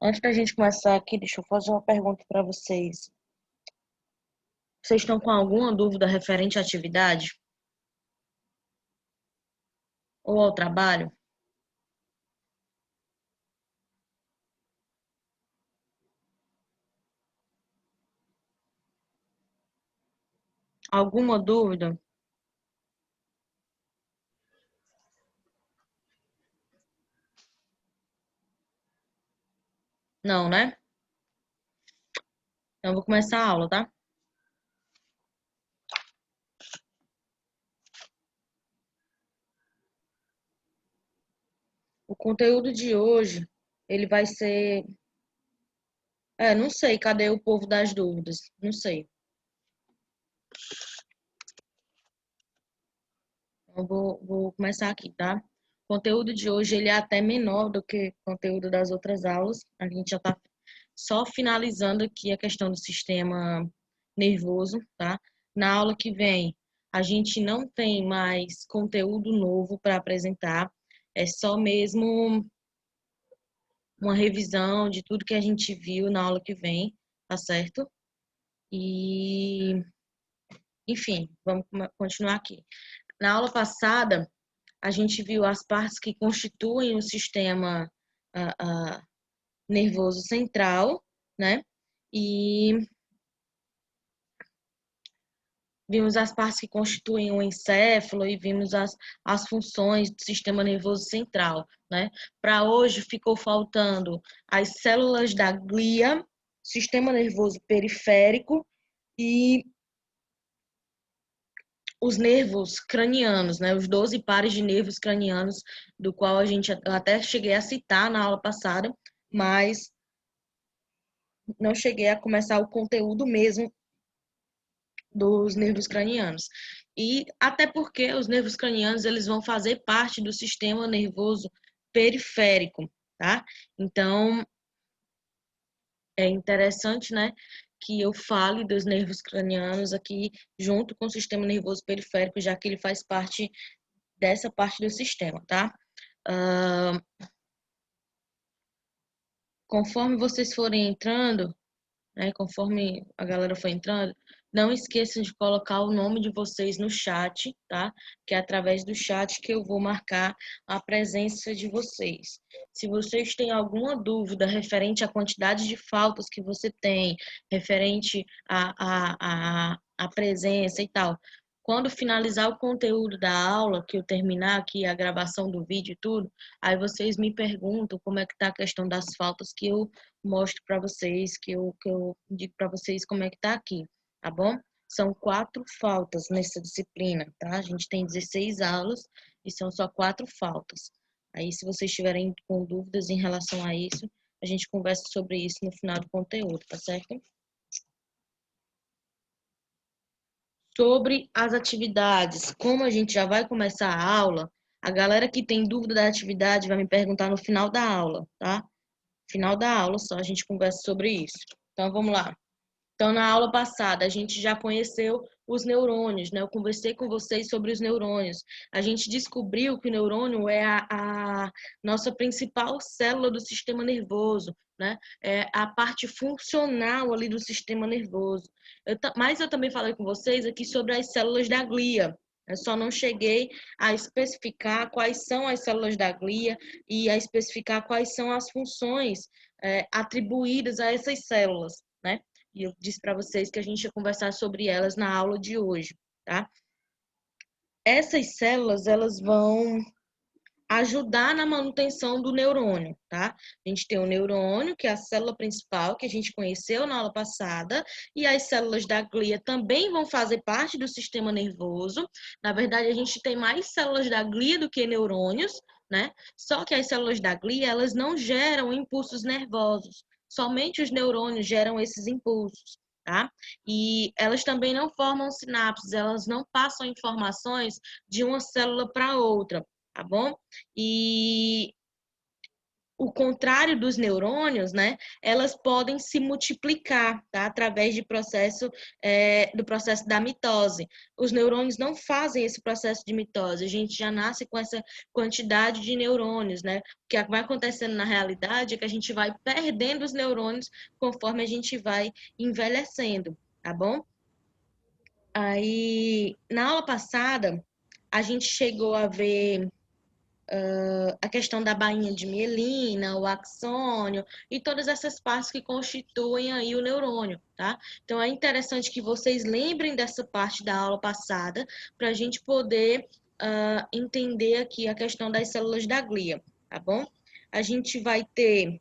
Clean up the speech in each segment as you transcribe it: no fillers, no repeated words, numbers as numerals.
Antes da gente começar aqui, deixa eu fazer uma pergunta para vocês. Vocês estão com alguma dúvida referente à atividade ou ao trabalho? Alguma dúvida? Não, né? Então, eu vou começar a aula, tá? O conteúdo de hoje, ele vai ser... não sei, cadê o povo das dúvidas? Não sei. Eu vou começar aqui, tá? O conteúdo de hoje, ele é até menor do que o conteúdo das outras aulas. A gente já tá só finalizando aqui a questão do sistema nervoso, tá? Na aula que vem, a gente não tem mais conteúdo novo para apresentar, é só mesmo uma revisão de tudo que a gente viu na aula que vem, tá certo? E, enfim, vamos continuar aqui. Na aula passada, a gente viu as partes que constituem o sistema ah, ah, nervoso central, né? E vimos as partes que constituem o encéfalo e vimos as funções do sistema nervoso central, né? Para hoje ficou faltando as células da glia, sistema nervoso periférico e os nervos cranianos, né? Os 12 pares de nervos cranianos, do qual eu até cheguei a citar na aula passada, mas não cheguei a começar o conteúdo mesmo dos nervos cranianos. E até porque os nervos cranianos, eles vão fazer parte do sistema nervoso periférico, tá? Então, é interessante, né, que eu fale dos nervos cranianos aqui junto com o sistema nervoso periférico, já que ele faz parte dessa parte do sistema, tá? Uh, conforme vocês forem entrando, né, conforme a galera for entrando, não esqueçam de colocar o nome de vocês no chat, tá? Que é através do chat que eu vou marcar a presença de vocês. Se vocês têm alguma dúvida referente à quantidade de faltas que você tem, referente à presença e tal, quando finalizar o conteúdo da aula, que eu terminar aqui a gravação do vídeo e tudo, aí vocês me perguntam como é que tá a questão das faltas que eu mostro para vocês, que eu digo para vocês como é que tá aqui, tá bom? São 4 faltas nessa disciplina, tá? A gente tem 16 aulas e são só 4 faltas. Aí, se vocês estiverem com dúvidas em relação a isso, a gente conversa sobre isso no final do conteúdo, tá certo? Sobre as atividades, como a gente já vai começar a aula, a galera que tem dúvida da atividade vai me perguntar no final da aula, tá? Final da aula só a gente conversa sobre isso. Então, vamos lá. Então, na aula passada, a gente já conheceu os neurônios, né? Eu conversei com vocês sobre os neurônios. A gente descobriu que o neurônio é a nossa principal célula do sistema nervoso, né? É a parte funcional ali do sistema nervoso. Mas eu também falei com vocês aqui sobre as células da glia. Eu só não cheguei a especificar quais são as células da glia e a especificar quais são as funções atribuídas a essas células, né? E eu disse para vocês que a gente ia conversar sobre elas na aula de hoje, tá? Essas células, elas vão ajudar na manutenção do neurônio, tá? A gente tem o neurônio, que é a célula principal, que a gente conheceu na aula passada, e as células da glia também vão fazer parte do sistema nervoso. Na verdade, a gente tem mais células da glia do que neurônios, né? Só que as células da glia, elas não geram impulsos nervosos. Somente os neurônios geram esses impulsos, tá? E elas também não formam sinapses, elas não passam informações de uma célula para outra, tá bom? E o contrário dos neurônios, né, elas podem se multiplicar, tá, através de do processo da mitose. Os neurônios não fazem esse processo de mitose, a gente já nasce com essa quantidade de neurônios, né? O que vai acontecendo na realidade é que a gente vai perdendo os neurônios conforme a gente vai envelhecendo, tá bom? Aí, na aula passada, a gente chegou a ver a questão da bainha de mielina, o axônio e todas essas partes que constituem aí o neurônio, tá? Então, é interessante que vocês lembrem dessa parte da aula passada para a gente poder entender aqui a questão das células da glia, tá bom? A gente vai ter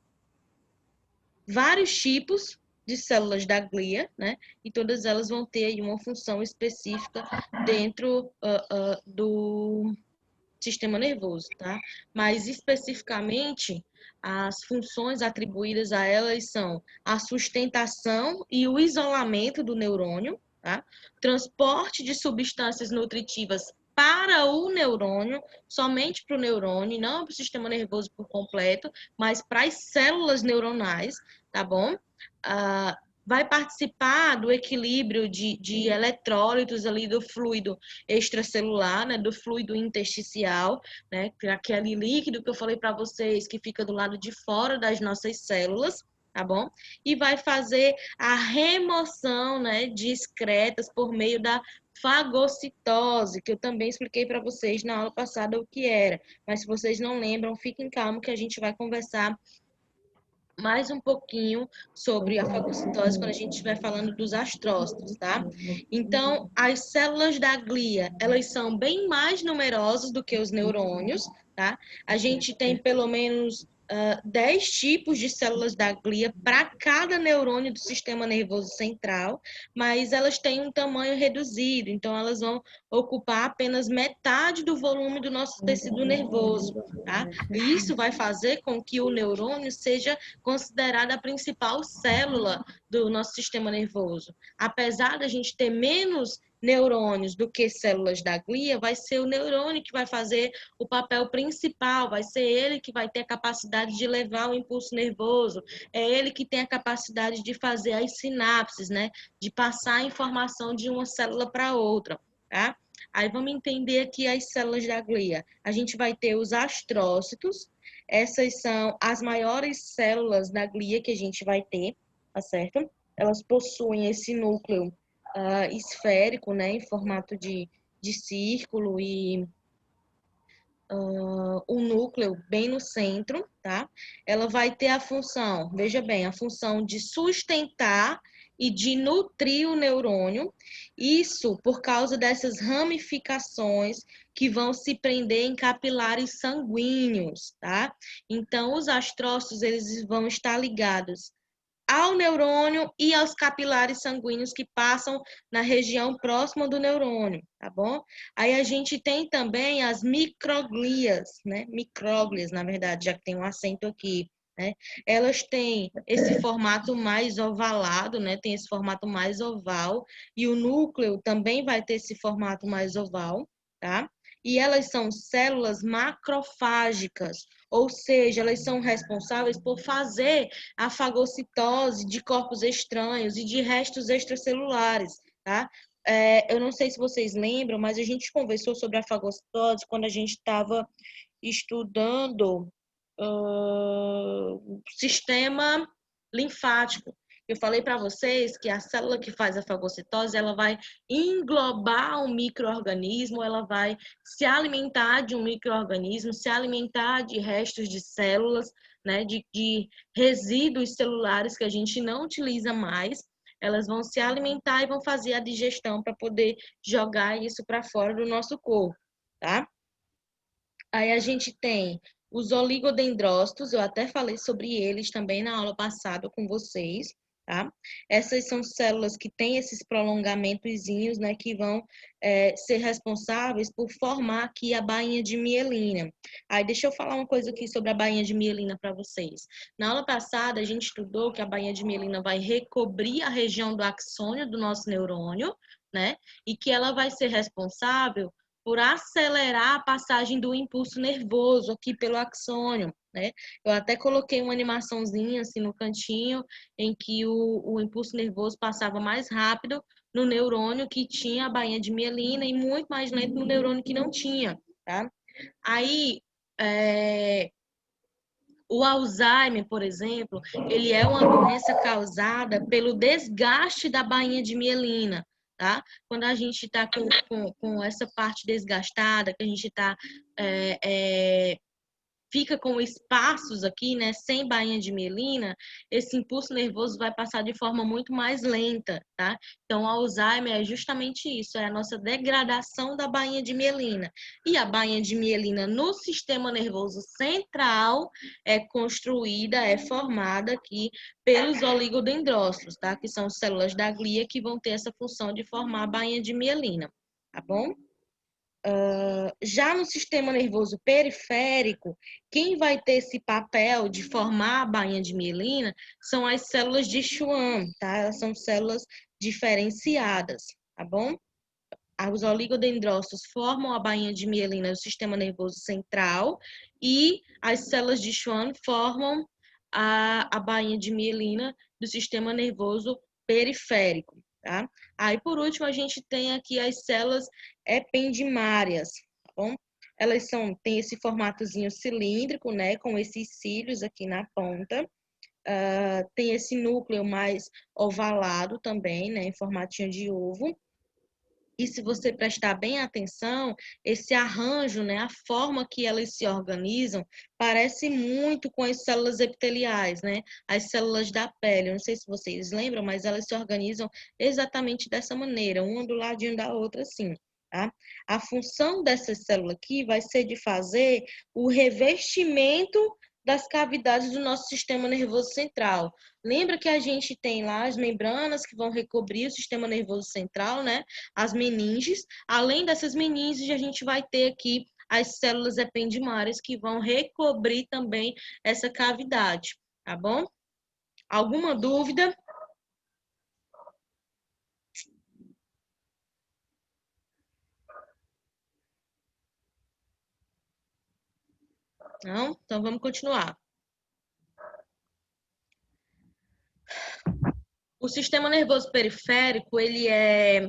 vários tipos de células da glia, né? E todas elas vão ter aí uma função específica dentro do sistema nervoso, tá? Mas especificamente as funções atribuídas a elas são a sustentação e o isolamento do neurônio, tá? Transporte de substâncias nutritivas para o neurônio, somente para o neurônio, não para o sistema nervoso por completo, mas para as células neuronais, tá bom? Vai participar do equilíbrio de eletrólitos ali do fluido extracelular, né, do fluido intersticial, né, aquele líquido que eu falei para vocês que fica do lado de fora das nossas células, tá bom? E vai fazer a remoção, né, de excretas por meio da fagocitose, que eu também expliquei para vocês na aula passada o que era. Mas se vocês não lembram, fiquem calmos que a gente vai conversar mais um pouquinho sobre a fagocitose quando a gente estiver falando dos astrócitos, tá? Então, as células da glia, elas são bem mais numerosas do que os neurônios, tá? A gente tem pelo menos 10 tipos de células da glia para cada neurônio do sistema nervoso central, mas elas têm um tamanho reduzido, então elas vão ocupar apenas metade do volume do nosso tecido nervoso, tá? E isso vai fazer com que o neurônio seja considerada a principal célula do nosso sistema nervoso. Apesar da gente ter menos neurônios do que células da glia, vai ser o neurônio que vai fazer o papel principal, vai ser ele que vai ter a capacidade de levar o impulso nervoso, é ele que tem a capacidade de fazer as sinapses, né? De passar a informação de uma célula para outra, tá? Aí vamos entender aqui as células da glia. A gente vai ter os astrócitos, essas são as maiores células da glia que a gente vai ter, tá certo? Elas possuem esse núcleo esférico, né, em formato de círculo e um núcleo bem no centro, tá? Ela vai ter a função, veja bem, a função de sustentar e de nutrir o neurônio, isso por causa dessas ramificações que vão se prender em capilares sanguíneos, tá? Então, os astrócitos, eles vão estar ligados ao neurônio e aos capilares sanguíneos que passam na região próxima do neurônio, tá bom? Aí a gente tem também as microglias, né? Micróglias, na verdade, já que tem um acento aqui, né? Elas têm esse formato mais ovalado, né? Tem esse formato mais oval e o núcleo também vai ter esse formato mais oval, tá? E elas são células macrofágicas, ou seja, elas são responsáveis por fazer a fagocitose de corpos estranhos e de restos extracelulares, tá? Eu não sei se vocês lembram, mas a gente conversou sobre a fagocitose quando a gente estava estudando o sistema linfático. Eu falei para vocês que a célula que faz a fagocitose, ela vai englobar um micro-organismo, ela vai se alimentar de um micro-organismo, se alimentar de restos de células, né, de resíduos celulares que a gente não utiliza mais. Elas vão se alimentar e vão fazer a digestão para poder jogar isso para fora do nosso corpo, tá? Aí a gente tem os oligodendrócitos, eu até falei sobre eles também na aula passada com vocês, tá? Essas são células que têm esses prolongamentozinhos, né, que vão ser responsáveis por formar aqui a bainha de mielina. Aí deixa eu falar uma coisa aqui sobre a bainha de mielina para vocês. Na aula passada, a gente estudou que a bainha de mielina vai recobrir a região do axônio do nosso neurônio, né? E que ela vai ser responsável por acelerar a passagem do impulso nervoso aqui pelo axônio, né? Eu até coloquei uma animaçãozinha assim no cantinho em que o impulso nervoso passava mais rápido no neurônio que tinha a bainha de mielina e muito mais lento no neurônio que não tinha, tá? Aí, o Alzheimer, por exemplo, ele é uma doença causada pelo desgaste da bainha de mielina, tá? Quando a gente está com essa parte desgastada, que a gente fica com espaços aqui, né, sem bainha de mielina, esse impulso nervoso vai passar de forma muito mais lenta, tá? Então, o Alzheimer é justamente isso, é a nossa degradação da bainha de mielina. E a bainha de mielina no sistema nervoso central é construída, é formada aqui pelos oligodendrócitos, tá? Que são células da glia que vão ter essa função de formar a bainha de mielina, tá bom? Já no sistema nervoso periférico, quem vai ter esse papel de formar a bainha de mielina são as células de Schwann, tá? Elas são células diferenciadas, tá bom? Os oligodendrócitos formam a bainha de mielina do sistema nervoso central e as células de Schwann formam a bainha de mielina do sistema nervoso periférico, tá? Aí, por último, a gente tem aqui as células ependimárias, tá bom? Elas têm esse formatozinho cilíndrico, né, com esses cílios aqui na ponta. Tem esse núcleo mais ovalado também, né, em formatinho de ovo. E se você prestar bem atenção, esse arranjo, né, a forma que elas se organizam, parece muito com as células epiteliais, né? As células da pele. Eu não sei se vocês lembram, mas elas se organizam exatamente dessa maneira, uma do ladinho da outra, assim. Tá? A função dessa célula aqui vai ser de fazer o revestimento das cavidades do nosso sistema nervoso central. Lembra que a gente tem lá as membranas que vão recobrir o sistema nervoso central, né? As meninges. Além dessas meninges, a gente vai ter aqui as células ependimárias que vão recobrir também essa cavidade, tá bom? Alguma dúvida? Não? Então vamos continuar. O sistema nervoso periférico, ele é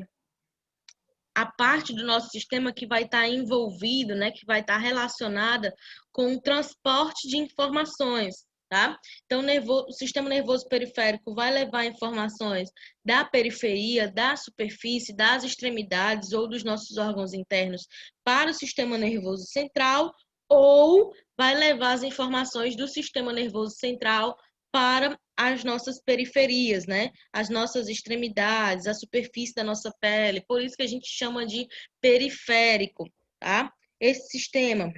a parte do nosso sistema que vai estar envolvido, né, que vai estar relacionada com o transporte de informações, tá? Então, o sistema nervoso periférico vai levar informações da periferia, da superfície, das extremidades ou dos nossos órgãos internos para o sistema nervoso central ou vai levar as informações do sistema nervoso central para as nossas periferias, né? As nossas extremidades, a superfície da nossa pele. Por isso que a gente chama de periférico, tá? Esse sistema,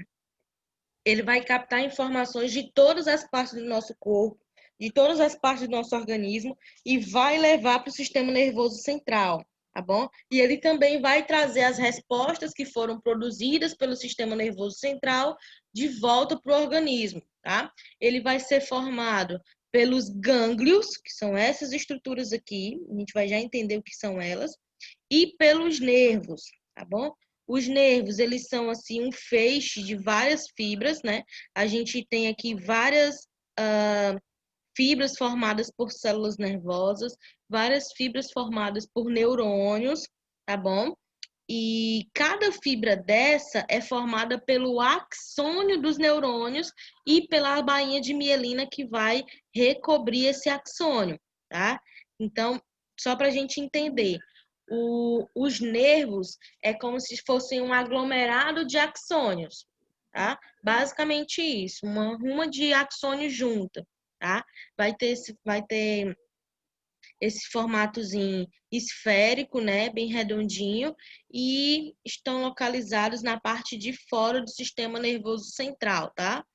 ele vai captar informações de todas as partes do nosso corpo, de todas as partes do nosso organismo e vai levar para o sistema nervoso central, tá bom? E ele também vai trazer as respostas que foram produzidas pelo sistema nervoso central de volta para o organismo, tá? Ele vai ser formado pelos gânglios, que são essas estruturas aqui, a gente vai já entender o que são elas, e pelos nervos, tá bom? Os nervos, eles são assim um feixe de várias fibras, né? A gente tem aqui várias fibras formadas por células nervosas, várias fibras formadas por neurônios, tá bom? E cada fibra dessa é formada pelo axônio dos neurônios e pela bainha de mielina que vai recobrir esse axônio, tá? Então, só para a gente entender, os nervos é como se fossem um aglomerado de axônios, tá? Basicamente isso, uma ruma de axônios junta, tá? Vai ter esse formatozinho esférico, né, bem redondinho, e estão localizados na parte de fora do sistema nervoso central, tá?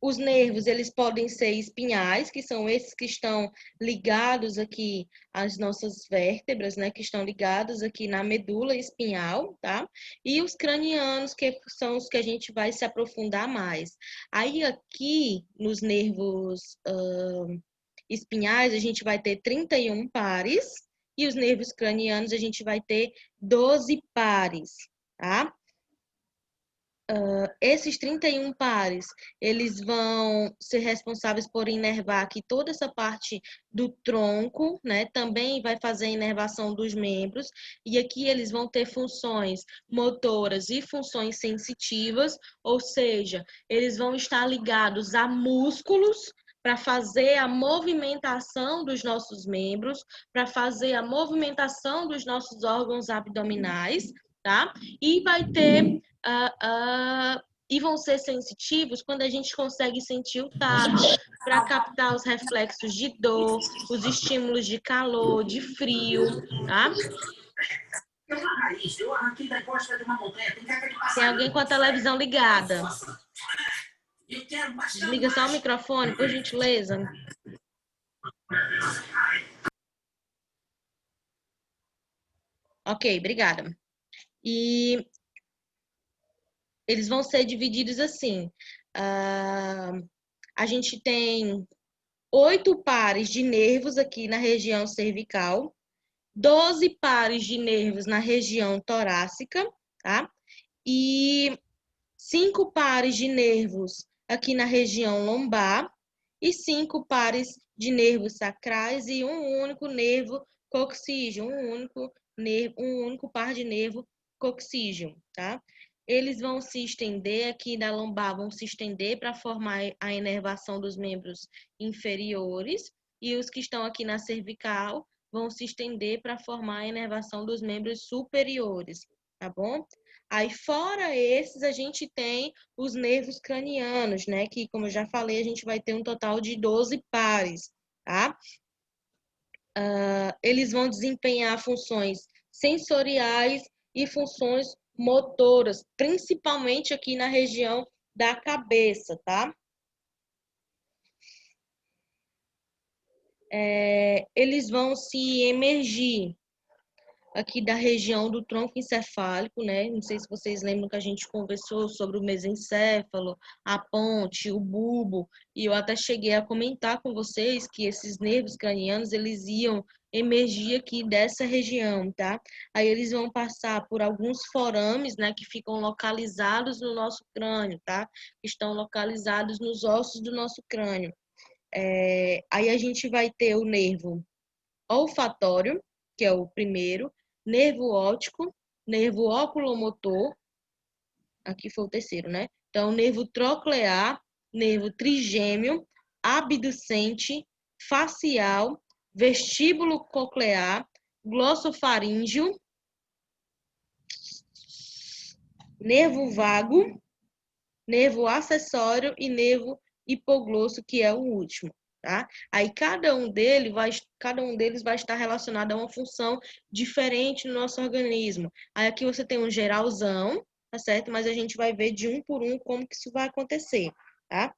Os nervos, eles podem ser espinhais, que são esses que estão ligados aqui às nossas vértebras, né, que estão ligados aqui na medula espinhal, tá? E os cranianos, que são os que a gente vai se aprofundar mais. Aí aqui, nos nervos espinhais, a gente vai ter 31 pares, e os nervos cranianos, a gente vai ter 12 pares, tá? Esses 31 pares, eles vão ser responsáveis por inervar aqui toda essa parte do tronco, né? Também vai fazer a inervação dos membros. E aqui eles vão ter funções motoras e funções sensitivas, ou seja, eles vão estar ligados a músculos para fazer a movimentação dos nossos membros, para fazer a movimentação dos nossos órgãos abdominais, tá? E vai ter e vão ser sensitivos quando a gente consegue sentir o tato, para captar os reflexos de dor, os estímulos de calor, de frio, tá? Tem alguém com a televisão ligada? Desliga só o microfone, por gentileza. Ok, obrigada. E eles vão ser divididos assim. A gente tem 8 pares de nervos aqui na região cervical, 12 pares de nervos na região torácica, tá? E 5 pares de nervos aqui na região lombar e 5 pares de nervos sacrais e um único nervo coxígeo, um único par de nervo coxígeo, tá? Eles vão se estender aqui na lombar, vão se estender para formar a inervação dos membros inferiores, e os que estão aqui na cervical vão se estender para formar a inervação dos membros superiores, tá bom? Aí, fora esses, a gente tem os nervos cranianos, né? Que, como eu já falei, a gente vai ter um total de 12 pares, tá? Eles vão desempenhar funções sensoriais e funções motoras, principalmente aqui na região da cabeça, tá? Eles vão se emergir aqui da região do tronco encefálico, né? Não sei se vocês lembram que a gente conversou sobre o mesencéfalo, a ponte, o bulbo, e eu até cheguei a comentar com vocês que esses nervos cranianos, eles iam emergir aqui dessa região, tá? Aí eles vão passar por alguns forames, né, que ficam localizados no nosso crânio, tá? Estão localizados nos ossos do nosso crânio. Aí a gente vai ter o nervo olfatório, que é o primeiro, nervo óptico, nervo oculomotor, aqui foi o terceiro, né? Então, nervo troclear, nervo trigêmeo, abducente, facial, vestíbulo coclear, glossofaríngeo, nervo vago, nervo acessório e nervo hipoglosso, que é o último, tá? Aí cada um deles vai estar relacionado a uma função diferente no nosso organismo. Aí aqui você tem um geralzão, tá certo? Mas a gente vai ver de um por um como que isso vai acontecer, tá?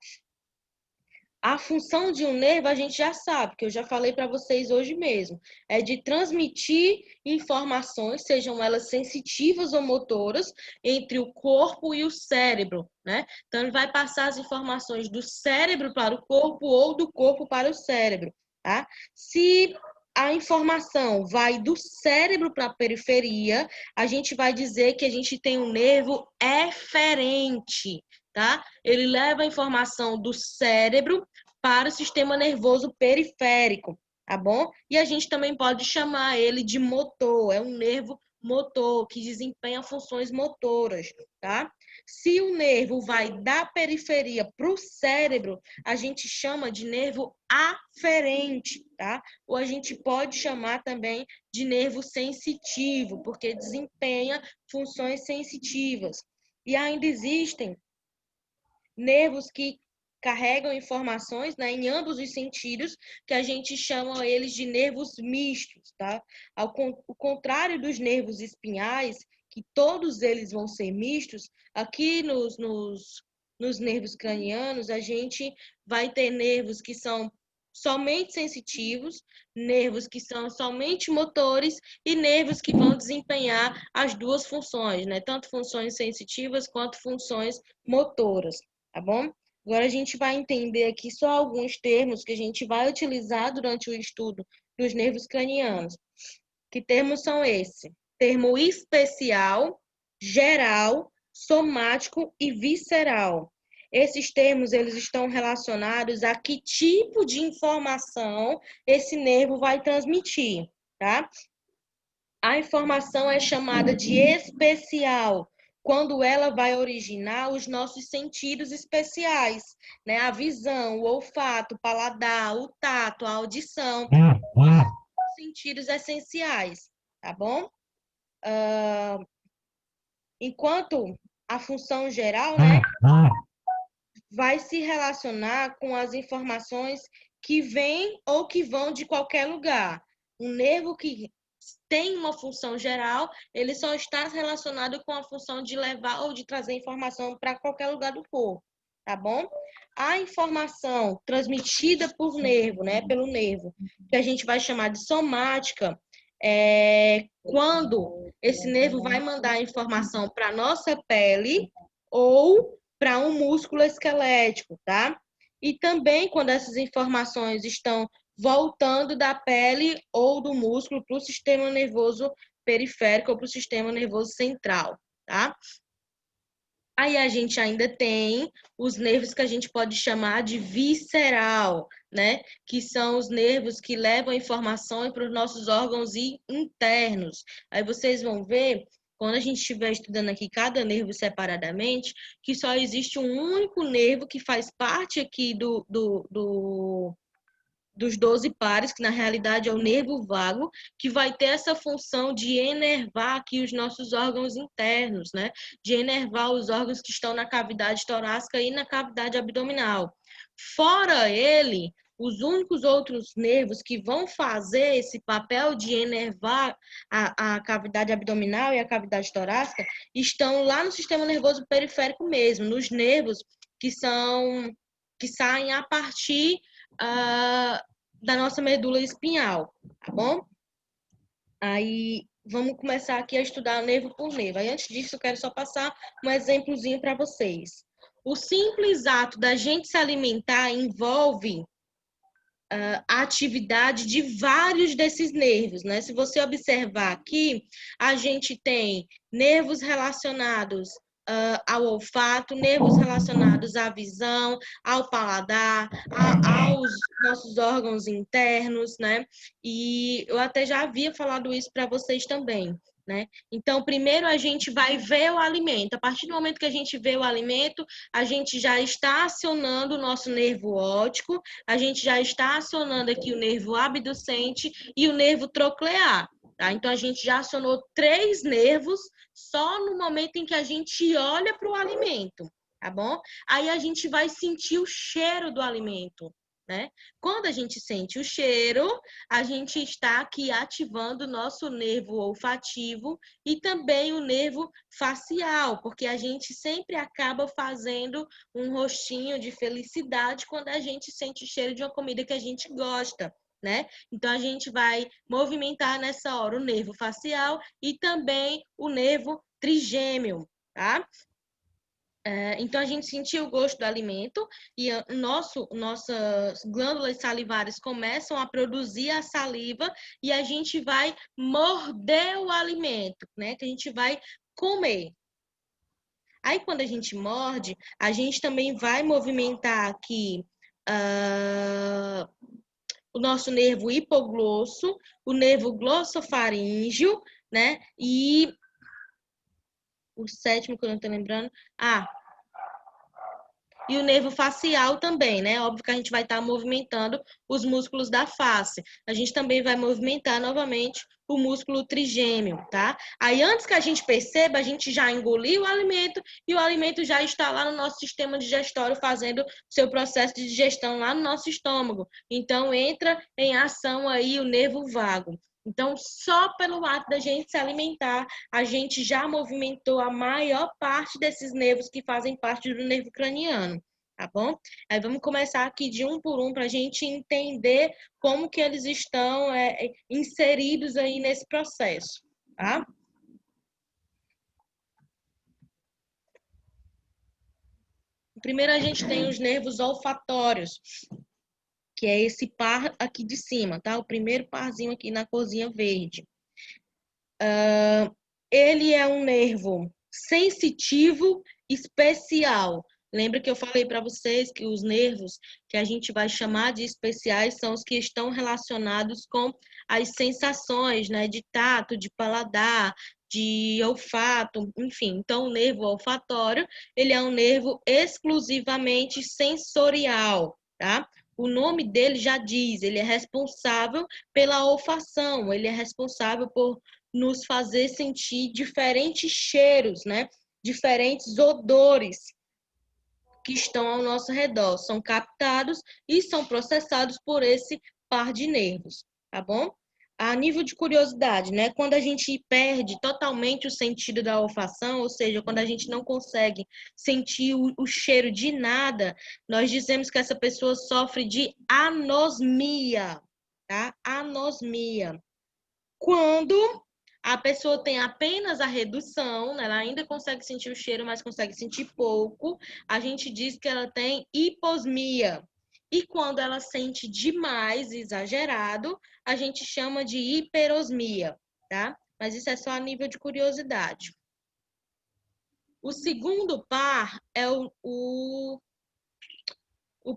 A função de um nervo a gente já sabe, que eu já falei para vocês hoje mesmo, é de transmitir informações, sejam elas sensitivas ou motoras, entre o corpo e o cérebro, né? Então, ele vai passar as informações do cérebro para o corpo ou do corpo para o cérebro, tá? Se a informação vai do cérebro para a periferia, a gente vai dizer que a gente tem um nervo eferente, tá? Ele leva a informação do cérebro para o sistema nervoso periférico, tá bom? E a gente também pode chamar ele de motor, é um nervo motor que desempenha funções motoras, tá? Se o nervo vai da periferia para o cérebro, a gente chama de nervo aferente, tá? Ou a gente pode chamar também de nervo sensitivo, porque desempenha funções sensitivas. E ainda existem nervos que carregam informações, né, em ambos os sentidos, que a gente chama eles de nervos mistos, tá? O contrário dos nervos espinhais, que todos eles vão ser mistos, aqui nos nervos cranianos, a gente vai ter nervos que são somente sensitivos, nervos que são somente motores e nervos que vão desempenhar as duas funções, né? Tanto funções sensitivas quanto funções motoras, tá bom? Agora a gente vai entender aqui só alguns termos que a gente vai utilizar durante o estudo dos nervos cranianos. Que termos são esses? termo especial, geral, somático e visceral. Esses termos, eles estão relacionados a que tipo de informação esse nervo vai transmitir, tá? A informação é chamada de especial, quando ela vai originar os nossos sentidos especiais, né? A visão, o olfato, o paladar, o tato, a audição, os sentidos essenciais, tá bom? Enquanto a função geral, né, vai se relacionar com as informações que vêm ou que vão de qualquer lugar. Um nervo que tem uma função geral, ele só está relacionado com a função de levar ou de trazer informação para qualquer lugar do corpo, tá bom? A informação transmitida por nervo, né, pelo nervo, que a gente vai chamar de somática, é quando esse nervo vai mandar informação para a nossa pele ou para um músculo esquelético, tá? E também quando essas informações estão voltando da pele ou do músculo para o sistema nervoso periférico ou para o sistema nervoso central, tá? Aí a gente ainda tem os nervos que a gente pode chamar de visceral, né? Que são os nervos que levam a informação para os nossos órgãos internos. Aí vocês vão ver, quando a gente estiver estudando aqui cada nervo separadamente, que só existe um único nervo que faz parte aqui dos 12 pares, que na realidade é o nervo vago, que vai ter essa função de enervar aqui os nossos órgãos internos, né? De enervar os órgãos que estão na cavidade torácica e na cavidade abdominal. Fora ele, os únicos outros nervos que vão fazer esse papel de enervar a cavidade abdominal e a cavidade torácica estão lá no sistema nervoso periférico mesmo, nos nervos que saem a partir da nossa medula espinhal, tá bom? Aí vamos começar aqui a estudar nervo por nervo. Aí antes disso eu quero só passar um exemplozinho para vocês. O simples ato da gente se alimentar envolve a atividade de vários desses nervos, né? Se você observar aqui, a gente tem nervos relacionados ao olfato, nervos relacionados à visão, ao paladar, aos nossos órgãos internos, né? E eu até já havia falado isso para vocês também, né? Então, primeiro a gente vai ver o alimento. A partir do momento que a gente vê o alimento, a gente já está acionando o nosso nervo óptico, a gente já está acionando aqui o nervo abducente e o nervo troclear. Tá? Então, a gente já acionou 3 nervos só no momento em que a gente olha para o alimento, tá bom? Aí a gente vai sentir o cheiro do alimento, né? Quando a gente sente o cheiro, a gente está aqui ativando o nosso nervo olfativo e também o nervo facial, porque a gente sempre acaba fazendo um rostinho de felicidade quando a gente sente o cheiro de uma comida que a gente gosta, né? Então, a gente vai movimentar nessa hora o nervo facial e também o nervo trigêmeo, tá? Então, a gente sentiu o gosto do alimento e nossas glândulas salivares começam a produzir a saliva e a gente vai morder o alimento, né? Que a gente vai comer. Aí, quando a gente morde, a gente também vai movimentar aqui o nosso nervo hipoglosso, o nervo glossofaríngeo, né? E o sétimo que eu não estou lembrando. E o nervo facial também, né? Óbvio que a gente vai estar movimentando os músculos da face. A gente também vai movimentar novamente o músculo trigêmeo, tá? Aí, antes que a gente perceba, a gente já engoliu o alimento e o alimento já está lá no nosso sistema digestório fazendo seu processo de digestão lá no nosso estômago. Então, entra em ação aí o nervo vago. Então, só pelo ato da gente se alimentar, a gente já movimentou a maior parte desses nervos que fazem parte do nervo craniano, tá bom? Aí vamos começar aqui de um por um para a gente entender como que eles estão inseridos aí nesse processo, tá? Primeiro a gente tem os nervos olfatórios, que é esse par aqui de cima, tá? O primeiro parzinho aqui na corzinha verde. Ele é um nervo sensitivo especial. Lembra que eu falei para vocês que os nervos que a gente vai chamar de especiais são os que estão relacionados com as sensações, né, de tato, de paladar, de olfato, enfim. Então, o nervo olfatório, ele é um nervo exclusivamente sensorial, tá? O nome dele já diz, ele é responsável pela olfação, ele é responsável por nos fazer sentir diferentes cheiros, né? Diferentes odores que estão ao nosso redor. São captados e são processados por esse par de nervos, tá bom? A nível de curiosidade, né? Quando a gente perde totalmente o sentido da olfação, ou seja, quando a gente não consegue sentir o cheiro de nada, nós dizemos que essa pessoa sofre de anosmia, tá? Anosmia. Quando a pessoa tem apenas a redução, né? Ela ainda consegue sentir o cheiro, mas consegue sentir pouco, a gente diz que ela tem hiposmia. E quando ela sente demais, exagerado, a gente chama de hiperosmia, tá? Mas isso é só a nível de curiosidade. O segundo par é o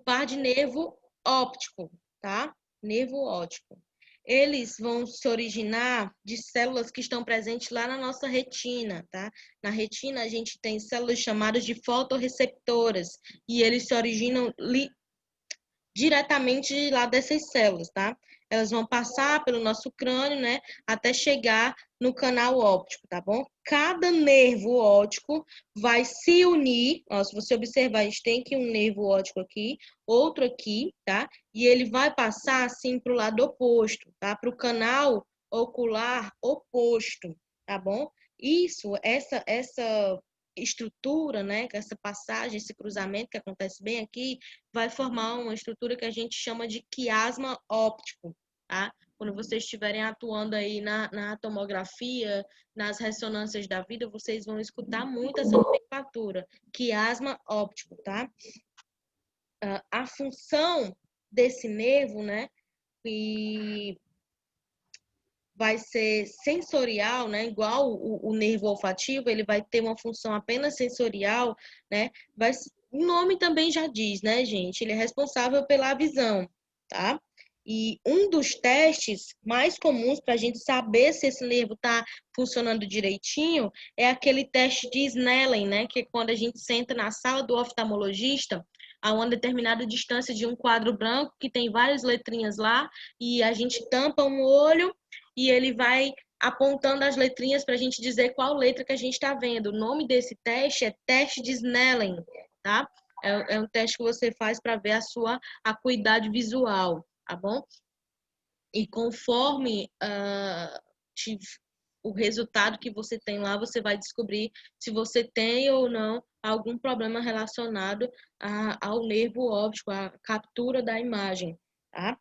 par de nervo óptico, tá? Nervo óptico. Eles vão se originar de células que estão presentes lá na nossa retina, tá? Na retina a gente tem células chamadas de fotorreceptoras e eles se originam diretamente lá dessas células, tá? Elas vão passar pelo nosso crânio, né, até chegar no canal óptico, tá bom? Cada nervo óptico vai se unir, ó, se você observar, a gente tem aqui um nervo óptico aqui, outro aqui, tá? E ele vai passar assim para o lado oposto, tá? Para o canal ocular oposto, tá bom? Essa estrutura, né, essa passagem, esse cruzamento que acontece bem aqui, vai formar uma estrutura que a gente chama de quiasma óptico, tá? Quando vocês estiverem atuando aí na tomografia, nas ressonâncias da vida, vocês vão escutar muito essa nomenclatura, quiasma óptico, tá? A função desse nervo, né, e vai ser sensorial, né? Igual o nervo olfativo, ele vai ter uma função apenas sensorial, né? O nome também já diz, né, gente? Ele é responsável pela visão, tá? E um dos testes mais comuns para a gente saber se esse nervo está funcionando direitinho é aquele teste de Snellen, né? Que é quando a gente senta na sala do oftalmologista a uma determinada distância de um quadro branco que tem várias letrinhas lá e a gente tampa um olho e ele vai apontando as letrinhas para a gente dizer qual letra que a gente está vendo. O nome desse teste é teste de Snellen, tá? É um teste que você faz para ver a sua acuidade visual, tá bom? E conforme o resultado que você tem lá, você vai descobrir se você tem ou não algum problema relacionado ao nervo óptico, à captura da imagem, tá?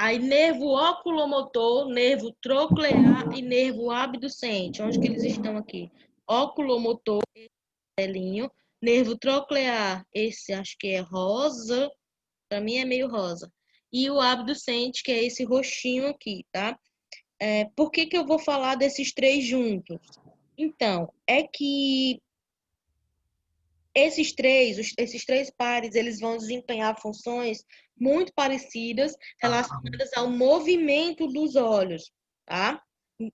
Aí, nervo oculomotor, nervo troclear e nervo abducente. Onde que eles estão aqui? Oculomotor, amarelinho. Nervo troclear, esse acho que é rosa. Para mim é meio rosa. E o abducente, que é esse roxinho aqui, tá? Por que eu vou falar desses três juntos? Então, é que esses três pares, eles vão desempenhar funções muito parecidas relacionadas ao movimento dos olhos, tá?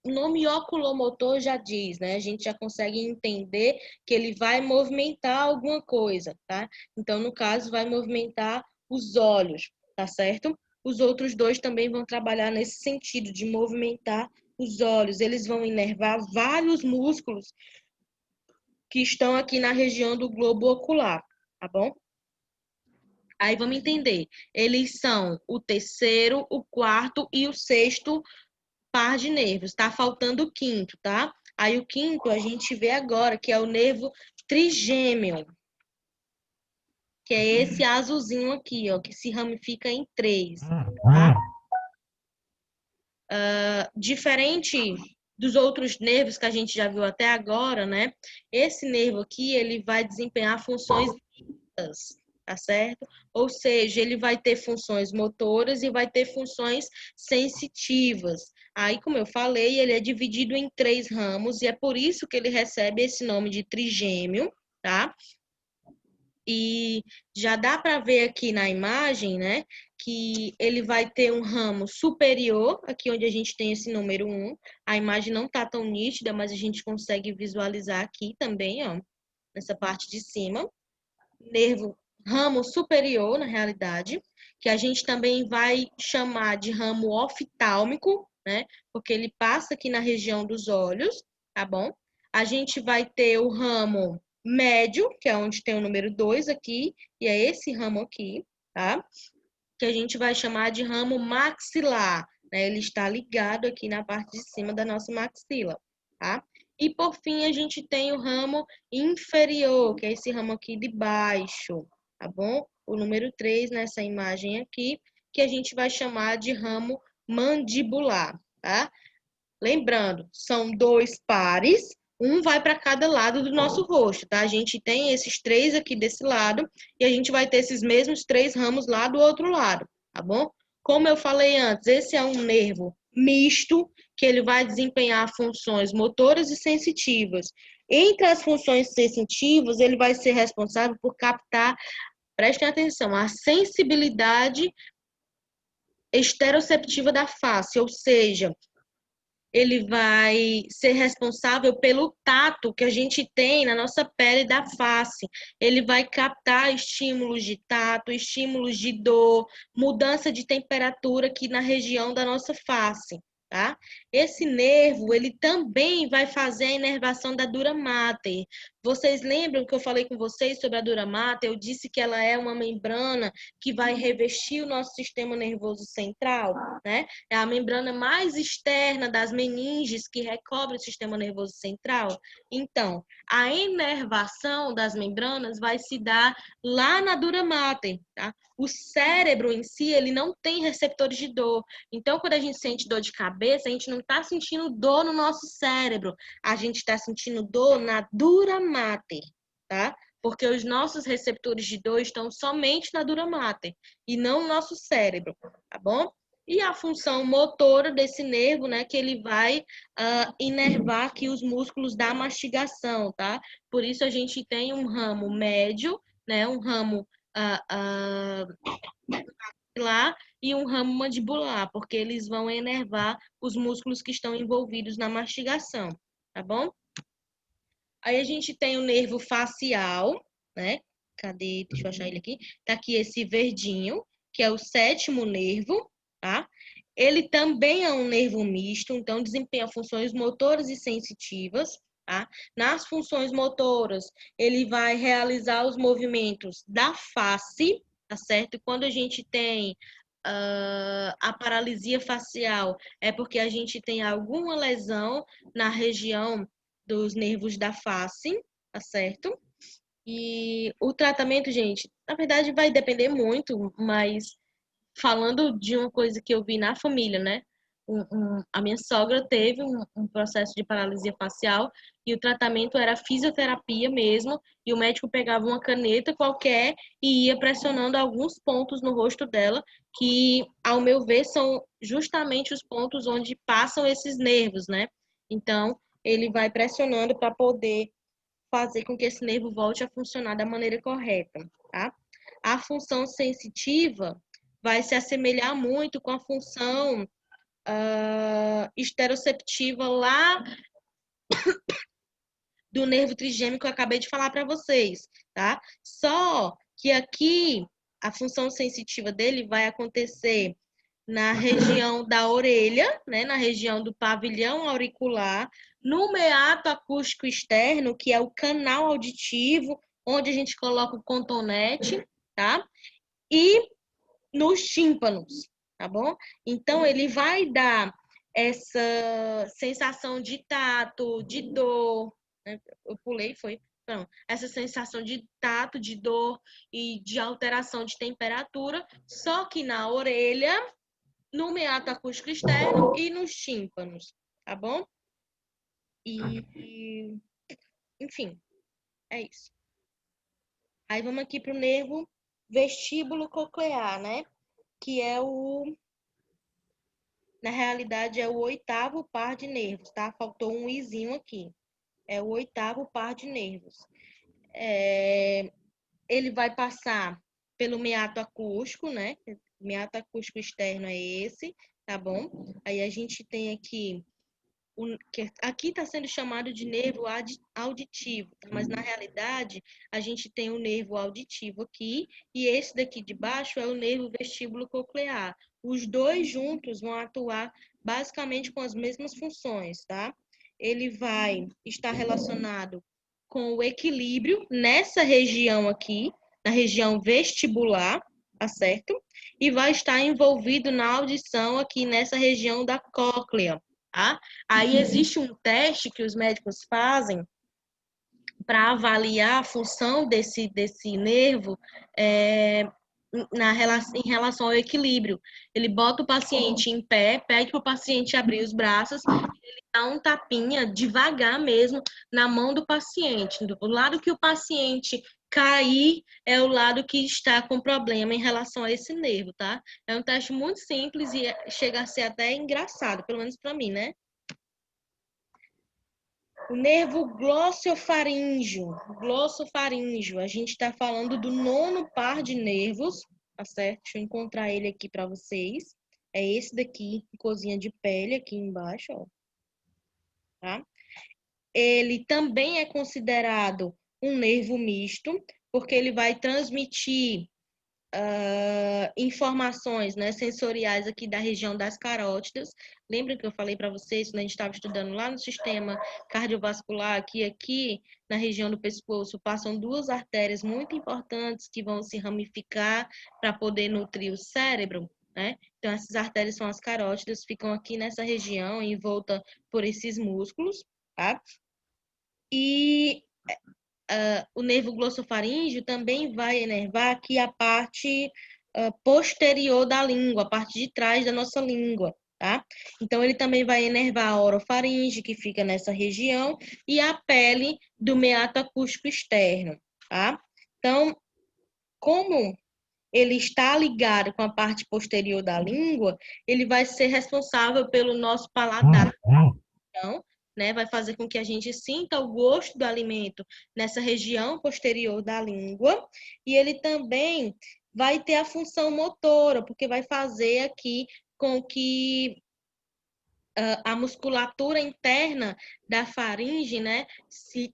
O nome oculomotor já diz, né? A gente já consegue entender que ele vai movimentar alguma coisa, tá? Então, no caso, vai movimentar os olhos, tá certo? Os outros dois também vão trabalhar nesse sentido de movimentar os olhos. Eles vão inervar vários músculos que estão aqui na região do globo ocular, tá bom? Aí vamos entender. Eles são o terceiro, o quarto e o sexto par de nervos. Tá faltando o quinto, tá? Aí o quinto a gente vê agora, que é o nervo trigêmeo, que é esse azulzinho aqui, ó, que se ramifica em três, tá? Diferente dos outros nervos que a gente já viu até agora, né? Esse nervo aqui, ele vai desempenhar funções tá certo? Ou seja, ele vai ter funções motoras e vai ter funções sensitivas. Aí, como eu falei, ele é dividido em 3 ramos e é por isso que ele recebe esse nome de trigêmeo, tá? E já dá para ver aqui na imagem, né, que ele vai ter um ramo superior, aqui onde a gente tem esse número 1. A imagem não está tão nítida, mas a gente consegue visualizar aqui também, ó, nessa parte de cima. Nervo, ramo superior, na realidade, que a gente também vai chamar de ramo oftálmico, né, porque ele passa aqui na região dos olhos, tá bom? A gente vai ter o ramo médio, que é onde tem o número 2 aqui, e é esse ramo aqui, tá? Que a gente vai chamar de ramo maxilar, né? Ele está ligado aqui na parte de cima da nossa maxila, tá? E por fim, a gente tem o ramo inferior, que é esse ramo aqui de baixo, tá bom? O número 3 nessa imagem aqui, que a gente vai chamar de ramo mandibular, tá? Lembrando, são 2 pares, um vai para cada lado do nosso rosto, tá? A gente tem esses 3 aqui desse lado e a gente vai ter esses mesmos 3 ramos lá do outro lado, tá bom? Como eu falei antes, esse é um nervo misto, que ele vai desempenhar funções motoras e sensitivas. Entre as funções sensitivas, ele vai ser responsável por captar, prestem atenção, a sensibilidade esteroceptiva da face, ou seja, ele vai ser responsável pelo tato que a gente tem na nossa pele da face. Ele vai captar estímulos de tato, estímulos de dor, mudança de temperatura aqui na região da nossa face, tá? Esse nervo, ele também vai fazer a inervação da dura mater. Vocês lembram que eu falei com vocês sobre a dura mater? Eu disse que ela é uma membrana que vai revestir o nosso sistema nervoso central, né? É a membrana mais externa das meninges que recobre o sistema nervoso central. Então, a inervação das membranas vai se dar lá na dura mater, tá? O cérebro em si, ele não tem receptores de dor. Então, quando a gente sente dor de cabeça, a gente não está sentindo dor no nosso cérebro. A gente está sentindo dor na dura mater, tá? Porque os nossos receptores de dor estão somente na dura mater e não no nosso cérebro, tá bom? E a função motora desse nervo, né, que ele vai inervar aqui os músculos da mastigação, tá? Por isso a gente tem um ramo médio, né, um ramo lá e um ramo mandibular, porque eles vão inervar os músculos que estão envolvidos na mastigação, tá bom? Aí a gente tem o nervo facial, né? Cadê? Deixa eu achar ele aqui. Tá aqui esse verdinho, que é o 7º nervo, tá? Ele também é um nervo misto, então desempenha funções motoras e sensitivas, tá? Nas funções motoras, ele vai realizar os movimentos da face, tá certo? E quando a gente tem a paralisia facial, é porque a gente tem alguma lesão na região dos nervos da face, tá certo? E o tratamento, gente, na verdade vai depender muito, mas falando de uma coisa que eu vi na família, né? A minha sogra teve um processo de paralisia facial e o tratamento era fisioterapia mesmo, e o médico pegava uma caneta qualquer e ia pressionando alguns pontos no rosto dela, que, ao meu ver, são justamente os pontos onde passam esses nervos, né? Então, ele vai pressionando para poder fazer com que esse nervo volte a funcionar da maneira correta, tá? A função sensitiva vai se assemelhar muito com a função esteroceptiva lá do nervo trigêmeo que eu acabei de falar para vocês, tá? Só que aqui a função sensitiva dele vai acontecer na região da orelha, né, na região do pavilhão auricular, no meato acústico externo, que é o canal auditivo, onde a gente coloca o cotonete, tá? E nos tímpanos, tá bom? Então, ele vai dar essa sensação de tato, de dor, né? Eu pulei, foi? Não, essa sensação de tato, de dor e de alteração de temperatura, só que na orelha, no meato acústico externo e nos tímpanos, tá bom? Enfim, é isso. Aí vamos aqui pro nervo vestíbulo coclear, né? Que é na realidade, é o 8º par de nervos, tá? Faltou um izinho aqui. É o 8º par de nervos. Ele vai passar pelo meato acústico, né? O meato acústico externo é esse, tá bom? Aí a gente tem aqui, que aqui está sendo chamado de nervo auditivo, tá? Mas na realidade a gente tem o nervo auditivo aqui e esse daqui de baixo é o nervo vestíbulo coclear. Os dois juntos vão atuar basicamente com as mesmas funções, tá? Ele vai estar relacionado com o equilíbrio nessa região aqui, na região vestibular, tá certo? E vai estar envolvido na audição aqui nessa região da cóclea, tá? Aí existe um teste que os médicos fazem para avaliar a função desse nervo em relação ao equilíbrio. Ele bota o paciente em pé, pede para o paciente abrir os braços, ele dá um tapinha devagar mesmo na mão do paciente. Do lado que o paciente cair é o lado que está com problema em relação a esse nervo, tá? É um teste muito simples e chega a ser até engraçado, pelo menos para mim, né? O nervo glossofaríngeo. Glossofaríngeo. A gente está falando do 9º par de nervos, tá certo? Deixa eu encontrar ele aqui para vocês. É esse daqui, cozinha de pele, aqui embaixo, ó. Tá? Ele também é considerado um nervo misto, porque ele vai transmitir informações, né, sensoriais aqui da região das carótidas. Lembra que eu falei para vocês, quando a gente estava estudando lá no sistema cardiovascular, que aqui na região do pescoço passam 2 artérias muito importantes que vão se ramificar para poder nutrir o cérebro, né? Então, essas artérias são as carótidas, ficam aqui nessa região, envolta por esses músculos, tá? E o nervo glossofaríngeo também vai inervar aqui a parte posterior da língua, a parte de trás da nossa língua, tá? Então, ele também vai inervar a orofaringe, que fica nessa região, e a pele do meato acústico externo, tá? Então, como ele está ligado com a parte posterior da língua, ele vai ser responsável pelo nosso paladar. Então, né, vai fazer com que a gente sinta o gosto do alimento nessa região posterior da língua, e ele também vai ter a função motora, porque vai fazer aqui com que a musculatura interna da faringe, né,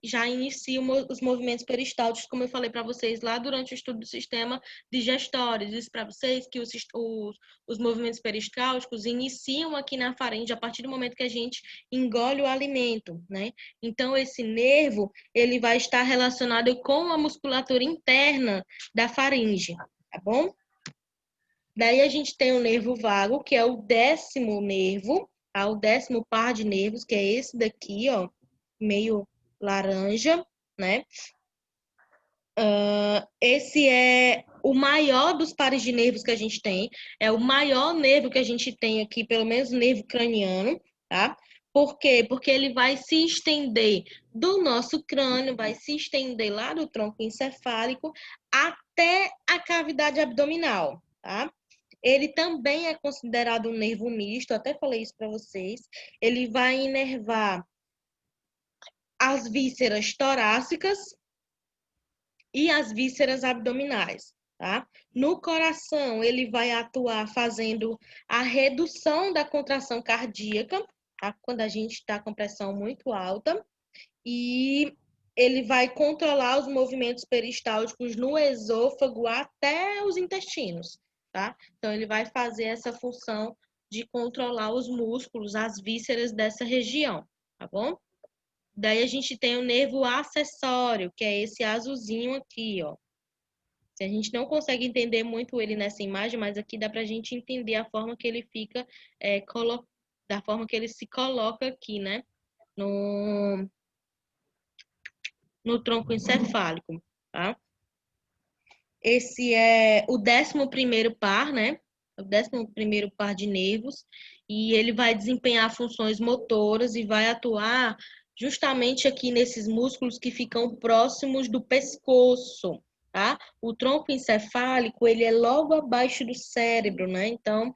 já inicia os movimentos peristálticos, como eu falei para vocês lá durante o estudo do sistema digestório. Disse para vocês que os movimentos peristálticos iniciam aqui na faringe a partir do momento que a gente engole o alimento, né? Então, esse nervo, ele vai estar relacionado com a musculatura interna da faringe, tá bom? Daí a gente tem o nervo vago, que é o 10º nervo, tá? O 10º par de nervos, que é esse daqui, ó, meio laranja, né? Esse é o maior dos pares de nervos que a gente tem, é o maior nervo que a gente tem aqui, pelo menos o nervo craniano, tá? Por quê? Porque ele vai se estender do nosso crânio, vai se estender lá do tronco encefálico até a cavidade abdominal, tá? Ele também é considerado um nervo misto, até falei isso para vocês. Ele vai inervar as vísceras torácicas e as vísceras abdominais, tá? No coração, ele vai atuar fazendo a redução da contração cardíaca, tá? Quando a gente está com pressão muito alta, e ele vai controlar os movimentos peristálticos no esôfago até os intestinos, tá? Então, ele vai fazer essa função de controlar os músculos, as vísceras dessa região, tá bom? Daí a gente tem o nervo acessório, que é esse azulzinho aqui, ó. A gente não consegue entender muito ele nessa imagem, mas aqui dá pra gente entender a forma que ele fica, da forma que ele se coloca aqui, né? No tronco encefálico, tá? Esse é o 11º par, né? O 11º par de nervos, e ele vai desempenhar funções motoras e vai atuar justamente aqui nesses músculos que ficam próximos do pescoço, tá? O tronco encefálico, ele é logo abaixo do cérebro, né? Então,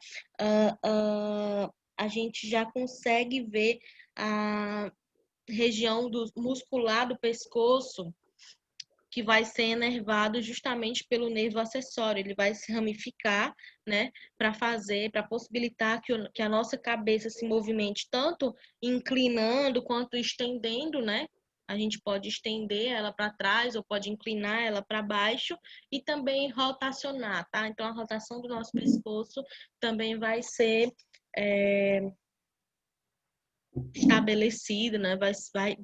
a gente já consegue ver a região muscular do pescoço que vai ser enervado justamente pelo nervo acessório. Ele vai se ramificar, né, para possibilitar que a nossa cabeça se movimente tanto inclinando quanto estendendo, né? A gente pode estender ela para trás ou pode inclinar ela para baixo e também rotacionar, tá? Então, a rotação do nosso pescoço também vai ser estabelecido, né?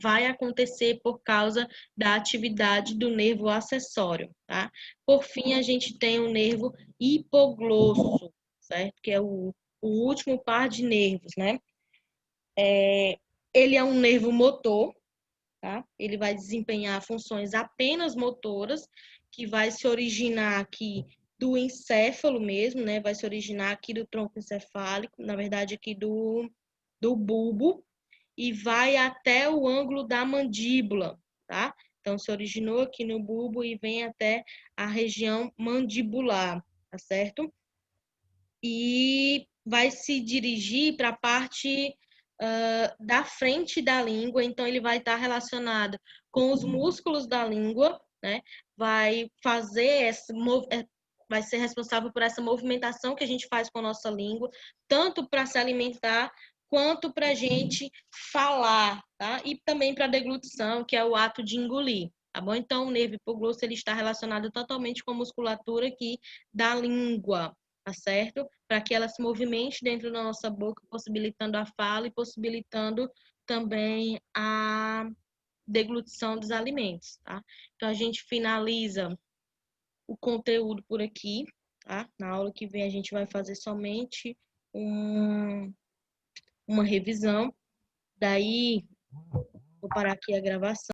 Vai acontecer por causa da atividade do nervo acessório, tá? Por fim, a gente tem o nervo hipoglosso, certo? Que é o último par de nervos, né? Ele é um nervo motor, tá? Ele vai desempenhar funções apenas motoras, que vai se originar aqui do encéfalo mesmo, né? Vai se originar aqui do tronco encefálico, na verdade aqui do bulbo, e vai até o ângulo da mandíbula, tá? Então, se originou aqui no bulbo e vem até a região mandibular, tá certo? E vai se dirigir para a parte da frente da língua, então ele vai estar relacionado com os músculos da língua, né? Vai fazer vai ser responsável por essa movimentação que a gente faz com a nossa língua, tanto para se alimentar quanto para a gente falar, tá? E também para a deglutição, que é o ato de engolir, tá bom? Então, o nervo hipoglosso ele está relacionado totalmente com a musculatura aqui da língua, tá certo? Para que ela se movimente dentro da nossa boca, possibilitando a fala e possibilitando também a deglutição dos alimentos, tá? Então, a gente finaliza o conteúdo por aqui, tá? Na aula que vem, a gente vai fazer somente uma revisão. Daí, vou parar aqui a gravação.